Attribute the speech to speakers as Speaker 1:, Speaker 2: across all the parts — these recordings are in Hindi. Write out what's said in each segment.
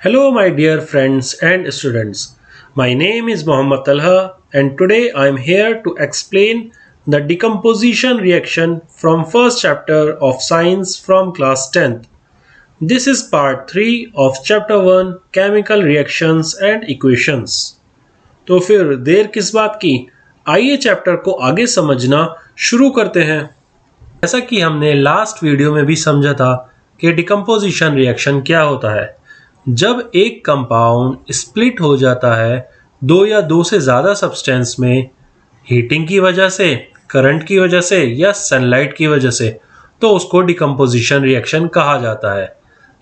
Speaker 1: Hello, my dear friends and students. My name is Mohammad Talha, and today I am here to explain the decomposition reaction from first chapter of science from class 10th. This is part 3 of chapter 1 chemical reactions and equations. तो फिर देर किस बात की, आइए चैप्टर को आगे समझना शुरू करते हैं। जैसा कि हमने लास्ट वीडियो में भी समझा था कि डिकम्पोजिशन रिएक्शन क्या होता है। जब एक कंपाउंड स्प्लिट हो जाता है दो या दो से ज़्यादा सब्सटेंस में, हीटिंग की वजह से, करंट की वजह से या सनलाइट की वजह से, तो उसको डिकम्पोजिशन रिएक्शन कहा जाता है।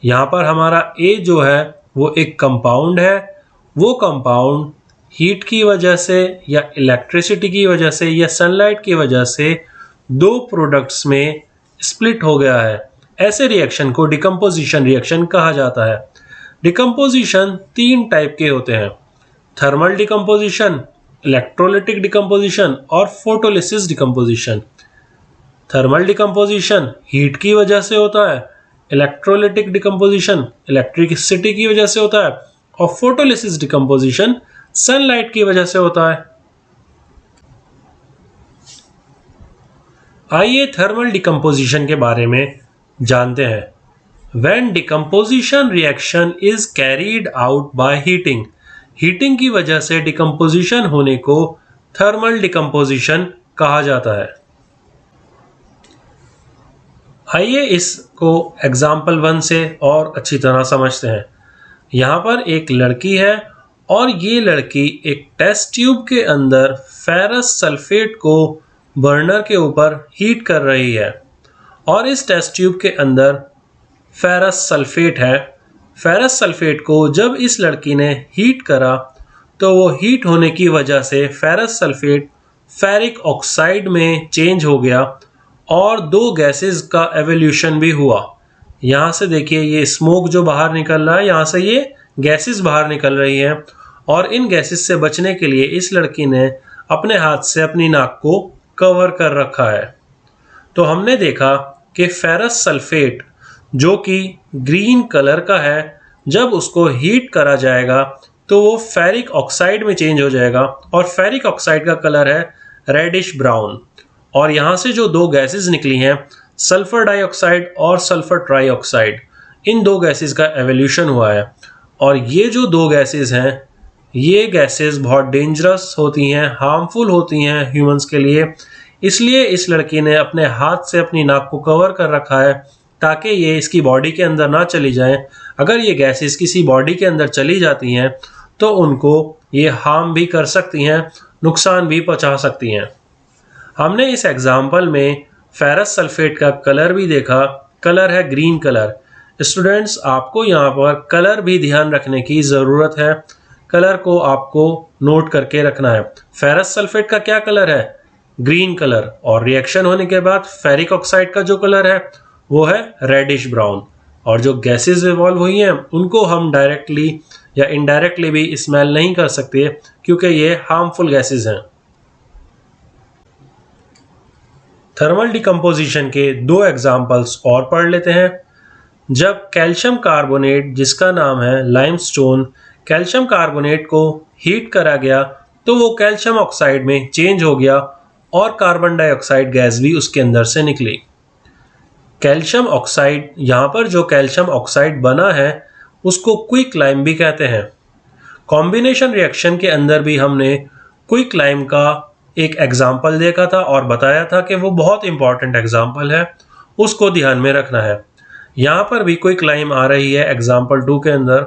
Speaker 1: यहाँ पर हमारा ए जो है वो एक कंपाउंड है। वो कंपाउंड हीट की वजह से या इलेक्ट्रिसिटी की वजह से या सनलाइट की वजह से दो प्रोडक्ट्स में स्प्लिट हो गया है। ऐसे रिएक्शन को डिकम्पोजिशन रिएक्शन कहा जाता है। डिकम्पोजिशन तीन टाइप के होते हैं: थर्मल डिकम्पोजिशन, इलेक्ट्रोलिटिक डिकम्पोजिशन और photolysis decomposition. Thermal decomposition heat की वजह से होता है, इलेक्ट्रोलिटिक डिकम्पोजिशन इलेक्ट्रिसिटी की वजह से होता है और फोटोलिसिस डिकम्पोजिशन सनलाइट की वजह से होता है। आइए थर्मल डिकम्पोजिशन के बारे में जानते हैं। When decomposition reaction is carried out by heating, heating की वजह से डिकम्पोजिशन होने को थर्मल डिकम्पोजिशन कहा जाता है। आइए इसको एग्जाम्पल 1 से और अच्छी तरह समझते हैं। यहाँ पर एक लड़की है और ये लड़की एक टेस्ट ट्यूब के अंदर फेरस सल्फेट को बर्नर के ऊपर हीट कर रही है और इस टेस्ट ट्यूब के अंदर फेरस सल्फेट है। फेरस सल्फेट को जब इस लड़की ने हीट करा तो वो हीट होने की वजह से फेरस सल्फेट फेरिक ऑक्साइड में चेंज हो गया और दो गैसेस का एवोल्यूशन भी हुआ। यहाँ से देखिए ये स्मोक जो बाहर निकल रहा है, यहाँ से ये गैसेस बाहर निकल रही हैं और इन गैसेस से बचने के लिए इस लड़की ने अपने हाथ से अपनी नाक को कवर कर रखा है। तो हमने देखा कि फेरस सल्फेट जो कि ग्रीन कलर का है, जब उसको हीट करा जाएगा तो वो फेरिक ऑक्साइड में चेंज हो जाएगा और फेरिक ऑक्साइड का कलर है रेडिश ब्राउन। और यहाँ से जो दो गैसेस निकली हैं, सल्फर डाइऑक्साइड और सल्फर ट्राइऑक्साइड, इन दो गैसेस का एवोल्यूशन हुआ है और ये जो दो गैसेस हैं, ये गैसेस बहुत डेंजरस होती हैं, हार्मफुल होती हैं ह्यूमंस के लिए। इसलिए इस लड़की ने अपने हाथ से अपनी नाक को कवर कर रखा है ताकि ये इसकी बॉडी के अंदर ना चली जाएं। अगर ये गैसेस किसी बॉडी के अंदर चली जाती हैं तो उनको ये हार्म भी कर सकती हैं, नुकसान भी पहुंचा सकती हैं। हमने इस एग्जाम्पल में फेरस सल्फेट का कलर भी देखा, कलर है ग्रीन कलर। स्टूडेंट्स, आपको यहाँ पर कलर भी ध्यान रखने की ज़रूरत है, कलर को आपको नोट करके रखना है। फेरस सल्फेट का क्या कलर है? Green colour. और रिएक्शन होने के बाद फेरिक ऑक्साइड का जो कलर है वो है रेडिश ब्राउन। और जो गैसेस इवॉल्व हुई हैं उनको हम डायरेक्टली या इनडायरेक्टली भी स्मेल नहीं कर सकते क्योंकि ये हार्मफुल गैसेस हैं। थर्मल डिकम्पोजिशन के दो एग्जाम्पल्स और पढ़ लेते हैं। जब कैल्शियम कार्बोनेट, जिसका नाम है लाइमस्टोन, कैल्शियम कार्बोनेट को हीट करा गया तो वो कैल्शियम ऑक्साइड में चेंज हो गया और कार्बन डाइऑक्साइड गैस भी उसके अंदर से निकली। कैल्शियम ऑक्साइड, यहाँ पर जो कैल्शियम ऑक्साइड बना है उसको क्विक लाइम भी कहते हैं। कॉम्बिनेशन रिएक्शन के अंदर भी हमने क्विक लाइम का एक एग्जाम्पल देखा था और बताया था कि वो बहुत इंपॉर्टेंट एग्जाम्पल है, उसको ध्यान में रखना है। यहाँ पर भी क्विक लाइम आ रही है एग्जाम्पल 2 के अंदर।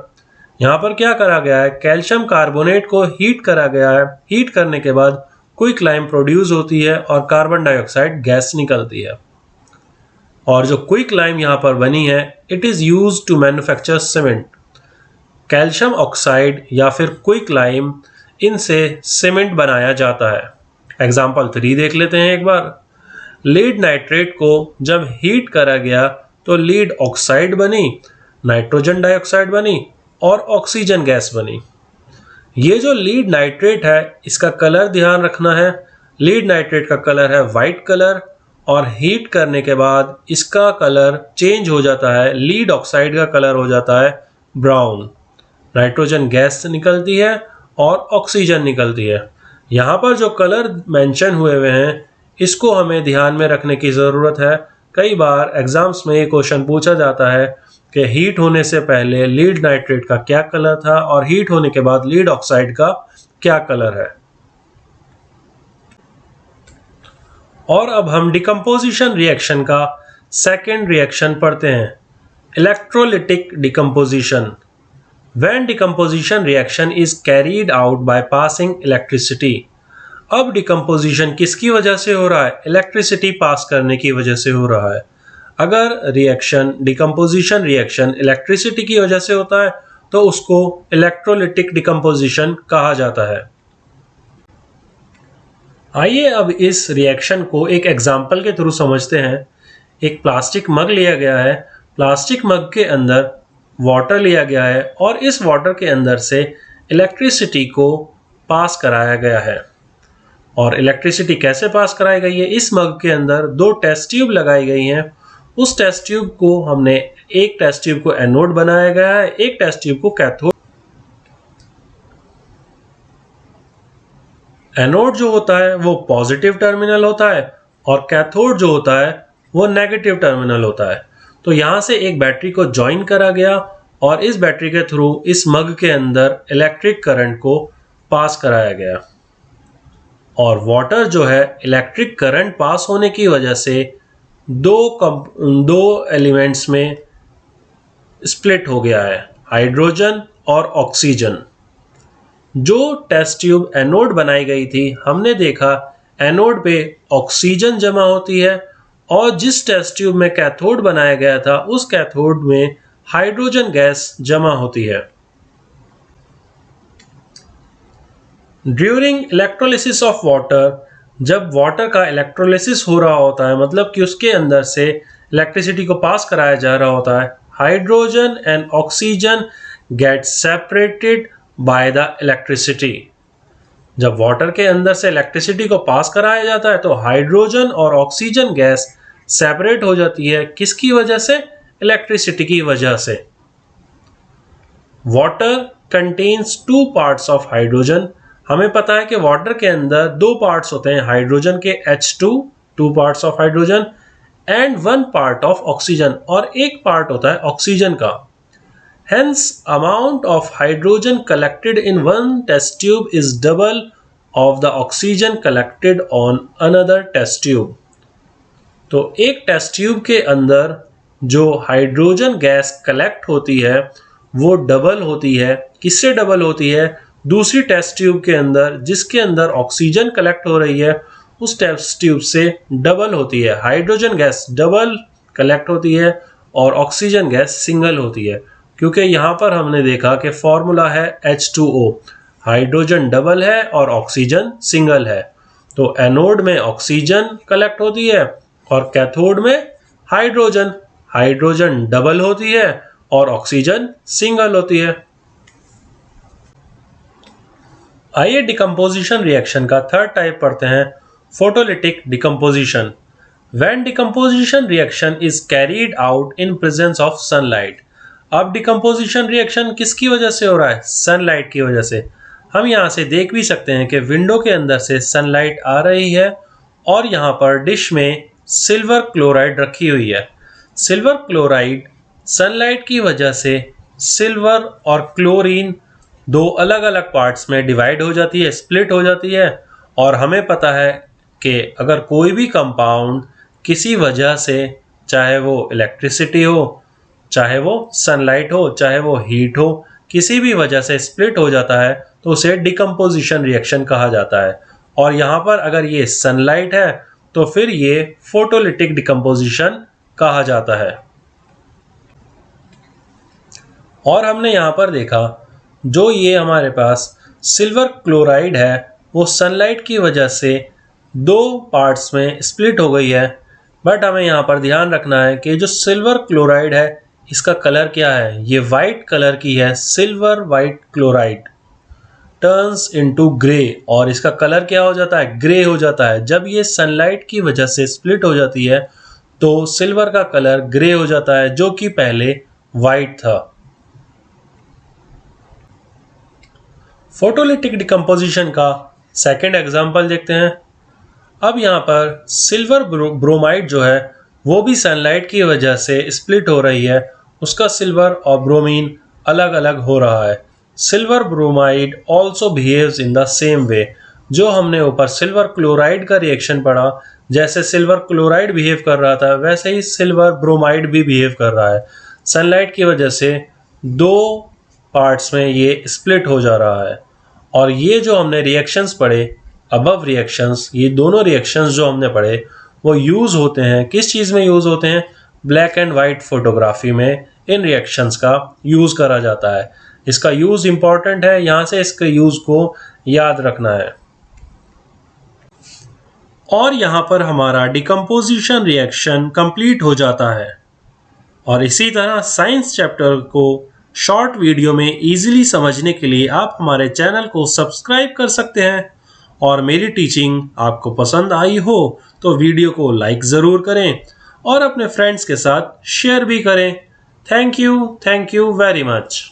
Speaker 1: यहाँ पर क्या करा गया है, कैल्शियम कार्बोनेट को हीट करा गया है। हीट करने के बाद क्विक लाइम प्रोड्यूस होती है और कार्बन डाइऑक्साइड गैस निकलती है। और जो क्विक लाइम यहाँ पर बनी है, it is used to manufacture cement. Calcium oxide या फिर क्विक लाइम, इनसे सीमेंट बनाया जाता है। एग्जाम्पल 3 देख लेते हैं एक बार। लीड नाइट्रेट को जब हीट करा गया तो लीड ऑक्साइड बनी, नाइट्रोजन डाइऑक्साइड बनी और ऑक्सीजन गैस बनी। ये जो लीड नाइट्रेट है, इसका कलर ध्यान रखना है। लीड नाइट्रेट का कलर है वाइट कलर और हीट करने के बाद इसका कलर चेंज हो जाता है, लीड ऑक्साइड का कलर हो जाता है ब्राउन। नाइट्रोजन गैस निकलती है और ऑक्सीजन निकलती है। यहाँ पर जो कलर मेंशन हुए हैं इसको हमें ध्यान में रखने की ज़रूरत है। कई बार एग्जाम्स में ये क्वेश्चन पूछा जाता है कि हीट होने से पहले लीड नाइट्रेट का क्या कलर था और हीट होने के बाद लीड ऑक्साइड का क्या कलर है। और अब हम डिकम्पोजिशन रिएक्शन का सेकेंड रिएक्शन पढ़ते हैं, electrolytic decomposition. When decomposition reaction is carried out by passing electricity। अब डिकम्पोजिशन किसकी वजह से हो रहा है? इलेक्ट्रिसिटी पास करने की वजह से हो रहा है। अगर रिएक्शन डिकम्पोजिशन रिएक्शन इलेक्ट्रिसिटी की वजह से होता है तो उसको इलेक्ट्रोलिटिक डिकम्पोजिशन कहा जाता है। आइए अब इस रिएक्शन को एक एग्जाम्पल के थ्रू समझते हैं। एक प्लास्टिक मग लिया गया है, प्लास्टिक मग के अंदर वाटर लिया गया है और इस वाटर के अंदर से इलेक्ट्रिसिटी को पास कराया गया है। और इलेक्ट्रिसिटी कैसे पास कराई गई है? इस मग के अंदर दो टेस्ट ट्यूब लगाई गई हैं। उस टेस्ट ट्यूब को हमने एक टेस्ट ट्यूब को एनोड बनाया गया है, एक टेस्ट ट्यूब को कैथोड। एनोड जो होता है वो पॉजिटिव टर्मिनल होता है और कैथोड जो होता है वो नेगेटिव टर्मिनल होता है। तो यहाँ से एक बैटरी को ज्वाइन करा गया और इस बैटरी के थ्रू इस मग के अंदर इलेक्ट्रिक करंट को पास कराया गया। और वाटर जो है इलेक्ट्रिक करंट पास होने की वजह से दो एलिमेंट्स में स्प्लिट हो गया है, हाइड्रोजन और ऑक्सीजन। जो टेस्ट ट्यूब एनोड बनाई गई थी हमने देखा एनोड पे ऑक्सीजन जमा होती है और जिस टेस्ट ट्यूब में कैथोड बनाया गया था उस कैथोड में हाइड्रोजन गैस जमा होती है। ड्यूरिंग इलेक्ट्रोलिसिस ऑफ वाटर, जब वाटर का इलेक्ट्रोलिसिस हो रहा होता है मतलब कि उसके अंदर से इलेक्ट्रिसिटी को पास कराया जा रहा होता है, hydrogen and oxygen get separated by the electricity. जब वाटर के अंदर से इलेक्ट्रिसिटी को पास कराया जाता है तो हाइड्रोजन और ऑक्सीजन गैस सेपरेट हो जाती है। किसकी वजह से? इलेक्ट्रिसिटी की वजह से। Water contains two parts of hydrogen. हमें पता है कि वाटर के अंदर दो पार्ट्स होते हैं हाइड्रोजन के, H2 two parts of hydrogen and one part of oxygen, और एक पार्ट होता है ऑक्सीजन का। Hence, amount of hydrogen collected in one test tube is double of the oxygen collected on another test tube। तो एक टेस्ट ट्यूब के अंदर जो हाइड्रोजन गैस कलेक्ट होती है वो डबल होती है। किससे डबल होती है? दूसरी टेस्ट ट्यूब के अंदर जिसके अंदर ऑक्सीजन कलेक्ट हो रही है उस टेस्ट ट्यूब से डबल होती है। हाइड्रोजन गैस डबल कलेक्ट होती है और ऑक्सीजन गैस सिंगल होती है, क्योंकि यहाँ पर हमने देखा कि फॉर्मूला है H2O, हाइड्रोजन डबल है और ऑक्सीजन सिंगल है। तो एनोड में ऑक्सीजन कलेक्ट होती है और कैथोड में हाइड्रोजन डबल होती है और ऑक्सीजन सिंगल होती है। आइए डिकम्पोजिशन रिएक्शन का थर्ड टाइप पढ़ते हैं, photolytic decomposition. When decomposition reaction is carried out in presence of sunlight। अब डिकम्पोजिशन रिएक्शन किसकी वजह से हो रहा है? सनलाइट की वजह से। हम यहाँ से देख भी सकते हैं कि विंडो के अंदर से सनलाइट आ रही है और यहाँ पर डिश में सिल्वर क्लोराइड रखी हुई है। सिल्वर क्लोराइड सनलाइट की वजह से सिल्वर और क्लोरीन दो अलग अलग पार्ट्स में डिवाइड हो जाती है, स्प्लिट हो जाती है। और हमें पता है कि अगर कोई भी कंपाउंड किसी वजह से, चाहे वो इलेक्ट्रिसिटी हो, चाहे वो सनलाइट हो, चाहे वो हीट हो, किसी भी वजह से स्प्लिट हो जाता है तो उसे डिकम्पोजिशन रिएक्शन कहा जाता है। और यहाँ पर अगर ये सनलाइट है तो फिर ये फोटोलिटिक डिकम्पोजिशन कहा जाता है। और हमने यहाँ पर देखा जो ये हमारे पास सिल्वर क्लोराइड है वो सनलाइट की वजह से दो पार्ट्स में स्प्लिट हो गई है। बट हमें यहाँ पर ध्यान रखना है कि जो सिल्वर क्लोराइड है इसका कलर क्या है? ये वाइट कलर की है। Silver white chloride turns into grey, और इसका कलर क्या हो जाता है? ग्रे हो जाता है। जब ये सनलाइट की वजह से स्प्लिट हो जाती है तो सिल्वर का कलर ग्रे हो जाता है जो कि पहले वाइट था। फोटोलिटिक डिकम्पोजिशन का सेकेंड एग्जाम्पल देखते हैं। अब यहाँ पर सिल्वर ब्रोमाइड जो है वो भी सनलाइट की वजह से स्प्लिट हो रही है, उसका सिल्वर और ब्रोमीन अलग अलग हो रहा है। Silver bromide also behaves in the same way. जो हमने ऊपर सिल्वर क्लोराइड का रिएक्शन पढ़ा, जैसे सिल्वर क्लोराइड बिहेव कर रहा था वैसे ही सिल्वर ब्रोमाइड भी बिहेव कर रहा है। सनलाइट की वजह से दो पार्ट्स में ये स्प्लिट हो जा रहा है। और ये जो हमने रिएक्शंस पढ़े, अबव रिएक्शंस, ये दोनों रिएक्शंस जो हमने पढ़े वो यूज़ होते हैं, किस चीज़ में यूज़ होते हैं? ब्लैक एंड वाइट फोटोग्राफी में इन रिएक्शंस का यूज़ करा जाता है। इसका यूज़ इंपॉर्टेंट है, यहाँ से इसके यूज़ को याद रखना है। और यहाँ पर हमारा डिकम्पोजिशन रिएक्शन कंप्लीट हो जाता है। और इसी तरह साइंस चैप्टर को शॉर्ट वीडियो में इजीली समझने के लिए आप हमारे चैनल को सब्सक्राइब कर सकते हैं। और मेरी टीचिंग आपको पसंद आई हो तो वीडियो को लाइक ज़रूर करें और अपने फ्रेंड्स के साथ शेयर भी करें। Thank you very much.